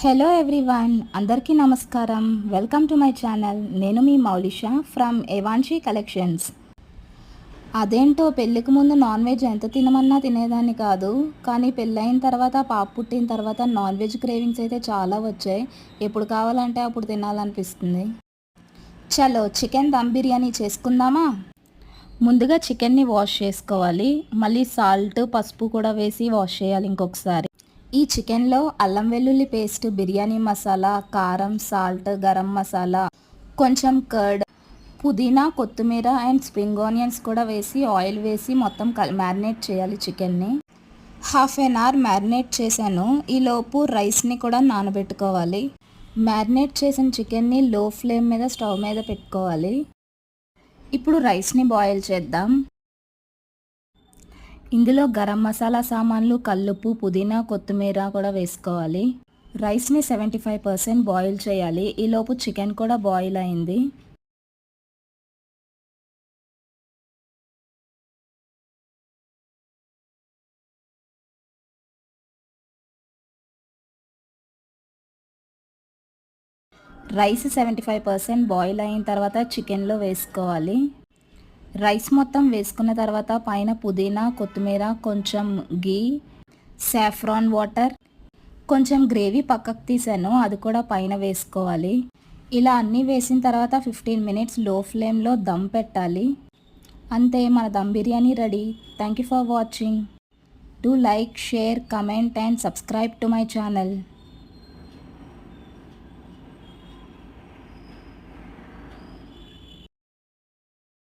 Hello everyone, అందరికీ నమస్కారం. Welcome to my channel. నేను మీ మౌలిషా ఫ్రమ్ ఎవాన్షీ కలెక్షన్స్. అదేంటో పెళ్ళికి ముందు నాన్ వెజ్ ఎంత తినమన్నా తినేదాన్ని కాదు, కానీ పెళ్ళైన తర్వాత పాప పుట్టిన తర్వాత నాన్ వెజ్ క్రేవింగ్స్ అయితే చాలా వచ్చాయి. ఎప్పుడు కావాలంటే అప్పుడు తినాలనిపిస్తుంది. చలో చికెన్ దమ్ బిర్యానీ చేసుకుందామా? ముందుగా చికెన్ని వాష్ చేసుకోవాలి. మళ్ళీ సాల్ట్, పసుపు కూడా వేసి వాష్ చేయాలి ఇంకొకసారి. ఈ చికెన్లో అల్లం వెల్లుల్లి పేస్ట్, బిర్యానీ మసాలా, కారం, సాల్ట్, గరం మసాలా, కొంచెం కర్డ్, పుదీనా, కొత్తిమీర అండ్ స్ప్రింగ్ ఆనియన్స్ కూడా వేసి ఆయిల్ వేసి మొత్తం మ్యారినేట్ చేయాలి చికెన్ని. హాఫ్ ఎన్ అవర్ మ్యారినేట్ చేశాను. ఈలోపు రైస్ని కూడా నానబెట్టుకోవాలి. మ్యారినేట్ చేసిన చికెన్ని లో ఫ్లేమ్ మీద స్టవ్ మీద పెట్టుకోవాలి. ఇప్పుడు రైస్ని బాయిల్ చేద్దాం. ఇందులో గరం మసాలా సామాన్లు, కల్లుప్పు, పుదీనా, కొత్తిమీర కూడా వేసుకోవాలి. రైస్ని 75% బాయిల్ చేయాలి. ఈలోపు చికెన్ కూడా బాయిల్ అయింది. రైస్ 75% బాయిల్ అయిన తర్వాత చికెన్లో వేసుకోవాలి. రైస్ మొత్తం వేసుకున్న తర్వాత పైన పుదీనా, కొత్తిమీర, కొంచెం గీ, సాఫ్రాన్ వాటర్, కొంచెం గ్రేవీ పక్కకు తీసాను, అది కూడా పైన వేసుకోవాలి. ఇలా అన్నీ వేసిన తర్వాత 15 మినిట్స్ లో ఫ్లేమ్లో దమ్ పెట్టాలి. అంతే, మన dum biryani ready. Thank you for watching. Do like, share, comment and subscribe to my channel.